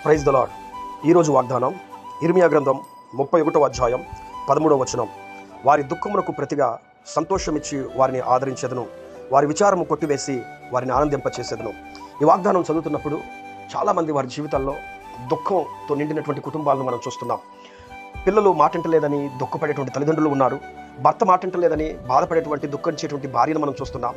Praise the lord. ఈరోజు వాగ్దానం ఇర్మియా గ్రంథం 31వ అధ్యాయం 13వ వచనం. వారి దుఃఖమునకు ప్రతిగా సంతోషమిచ్చి వారిని ఆదరించెదను, వారి విచారము కొట్టివేసి వారిని ఆనందింపచేసేదను. ఈ వాగ్దానం చదువుతున్నప్పుడు చాలామంది వారి జీవితాల్లో దుఃఖంతో నిండినటువంటి కుటుంబాలను మనం చూస్తున్నాం. పిల్లలు మాటింటలేదని దుఃఖపడేటువంటి తల్లిదండ్రులు ఉన్నారు. భర్త మాటింటలేదని బాధపడేటువంటి దుఃఖించేటువంటి భార్యను మనం చూస్తున్నాం.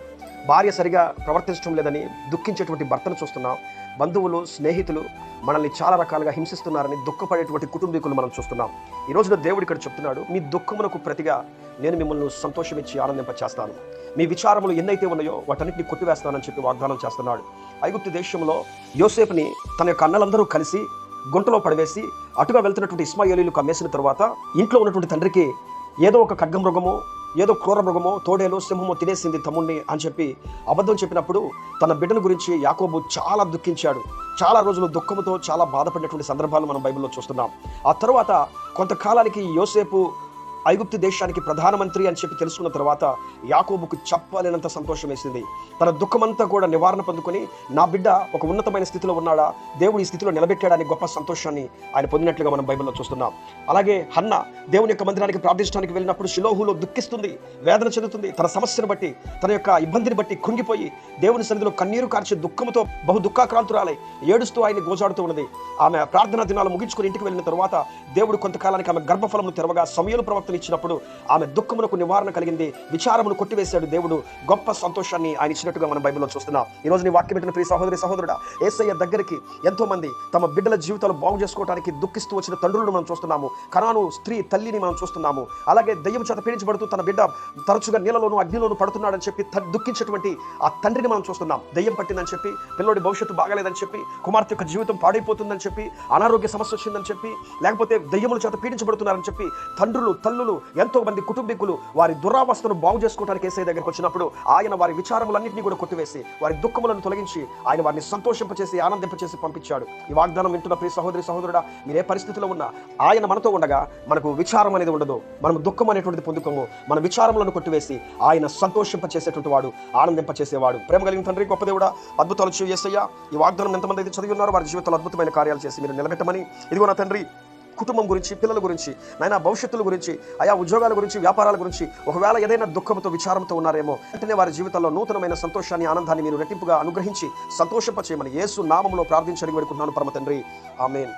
భార్య సరిగా ప్రవర్తించడం లేదని దుఃఖించేటువంటి భర్తను చూస్తున్నాం. బంధువులు, స్నేహితులు మనల్ని చాలా రకాలుగా హింసిస్తున్నారని దుఃఖపడేటువంటి కుటుంబీకులు మనం చూస్తున్నాం. ఈ రోజున దేవుడు ఇక్కడ చెప్తున్నాడు, మీ దుఃఖమునకు ప్రతిగా నేను మిమ్మల్ని సంతోషమిచ్చి ఆనందింపచేస్తాను. మీ విచారములు ఎన్నైతే ఉన్నాయో వాటన్నిటిని కొట్టివేస్తానని చెప్పి వాగ్దానం చేస్తున్నాడు. ఐగుప్తు దేశంలో యోసేపుని తన యొక్క అన్నలందరూ కలిసి గుంటలో పడవేసి అటుగా వెళ్తున్నటువంటి ఇస్మాయేలీలకు అమ్మేసిన తర్వాత ఇంట్లో ఉన్నటువంటి తండ్రికి ఏదో ఒక ఖడ్గమృగమో, ఏదో క్రూర మృగమో, తోడేలో, సింహమో తినేసింది తమ్ముణ్ణి అని చెప్పి అబద్ధం చెప్పినప్పుడు తన బిడ్డల గురించి యాకోబు చాలా దుఃఖించాడు. చాలా రోజులు దుఃఖంతో చాలా బాధపడినటువంటి సందర్భాలు మనం బైబిల్లో చూస్తున్నాం. ఆ తర్వాత కొంతకాలానికి యోసేపు ఐగుప్తు దేశానికి ప్రధానమంత్రి అని చెప్పి తెలుసుకున్న తర్వాత యాకోబుకు చెప్పలేనంత సంతోషం వేసింది. తన దుఃఖమంతా కూడా నివారణ పొందుకొని, నా బిడ్డ ఒక ఉన్నతమైన స్థితిలో ఉన్నాడా, దేవుడు ఈ స్థితిలో నిలబెట్టాడని గొప్ప సంతోషాన్ని ఆయన పొందినట్లుగా మనం బైబిల్లో చూస్తున్నాం. అలాగే హన్న దేవుని యొక్క మందిరానికి ప్రార్థించడానికి వెళ్ళినప్పుడు షిలోహులో దుఃఖిస్తుంది, వేదన చెందుతుంది. తన సమస్యను బట్టి, తన యొక్క ఇబ్బందిని బట్టి కృంగిపోయి దేవుని సన్నిధిలో కన్నీరు కార్చి దుఃఖంతో బహు దుఃఖాక్రాంతురాలై ఏడుస్తూ ఆయన్ని గోజాడుతూ ఉన్నది. ఆమె ప్రార్థనా దినాలు ముగించుకుని ఇంటికి వెళ్ళిన తర్వాత దేవుడు కొంతకాలానికి ఆమె గర్భఫలమును తెరవగా సమూయేలు ప్రవక్త ఇచ్చినప్పుడు ఆమె దుఃఖమునకు నివారణ కలిగింది, విచారమును కొట్టివేశాడు దేవుడు. గొప్ప సంతోషాన్ని ఆయన ఇచ్చినట్టుగా మనం బైబిల్లో చూస్తున్నాం. ఈ రోజు నీ వాక్యం పెట్టిన ప్రియ సహోదరి సహోదరుడా, యేసయ్య దగ్గరికి ఎంతో మంది తమ బిడ్డల జీవితాలు బాగు చేసుకోవడానికి దుఃఖిస్తూ వచ్చిన తండ్రులను మనం చూస్తున్నాము. కనాను స్త్రీ తల్లిని మనం చూస్తున్నాము. అలాగే దయ్యం చేత పీడించబడుతూ తన బిడ్డ తరచుగా నీళ్ళలోను అగ్నిలోను పడుతున్నాడని చెప్పి దుఃఖించేటువంటి ఆ తండ్రిని మనం చూస్తున్నాం. దయ్యం పట్టిందని చెప్పి, పిల్లోడి భవిష్యత్తు బాగాలేదని చెప్పి, కుమార్తె యొక్క జీవితం పాడైపోతుందని చెప్పి, అనారోగ్య సమస్య వచ్చిందని చెప్పి, లేకపోతే దయ్యముల చేత పీడించబడుతున్నారని చెప్పి తండ్రులు, తల్లులు, ఎంతో మంది కుటుంబీకులు వారి దురావస్థను బాగు చేసుకోవడానికి యేసయ్య దగ్గరికి వచ్చినప్పుడు ఆయన వారి విచారములన్నింటినీ కూడా కొట్టివేసి వారి దుఃఖములను తొలగించి ఆయన వారిని సంతోషింపచేసి ఆనందింపచేసి పంపించాడు. ఈ వాగ్దానం వింటున్న ప్రియ సహోదరి సహోదరుడా, మీరే పరిస్థితిలో ఉన్నా ఆయన మనతో ఉండగా మనకు విచారం అనేది ఉండదు, మనం దుఃఖం అనేటువంటిది పొందుకోము. మన విచారములను కొట్టివేసి ఆయన సంతోషింపచేసేటువంటి వాడు, ఆనందింపచేసేవాడు. ప్రేమ కలిగిన తండ్రి, గొప్ప దేవుడా, అద్భుతాలు చేయు యేసయ్య. ఈ వాగ్దానం ఎంతమంది అయితే చదివి ఉన్నారో వారి జీవితంలో అద్భుతమైన కార్యాలు చేసి మీరు నిలబెట్టమని, ఇదిగో నా తండ్రి, కుటుంబం గురించి, పిల్లల గురించి, నాయన భవిష్యత్తుల గురించి, ఆయా ఉద్యోగాల గురించి, వ్యాపారాల గురించి ఒకవేళ ఏదైనా దుఃఖంతో, విచారంతో ఉన్నారేమో వెంటనే వారి జీవితంలో నూతనమైన సంతోషాన్ని, ఆనందాన్ని మీరు రెట్టింపుగా అనుగ్రహించి సంతోషింపచేయమని యేసు నామములో ప్రార్థించి అడిగి వేడుకుంటున్నాను పరమ తండ్రి. ఆమేన్.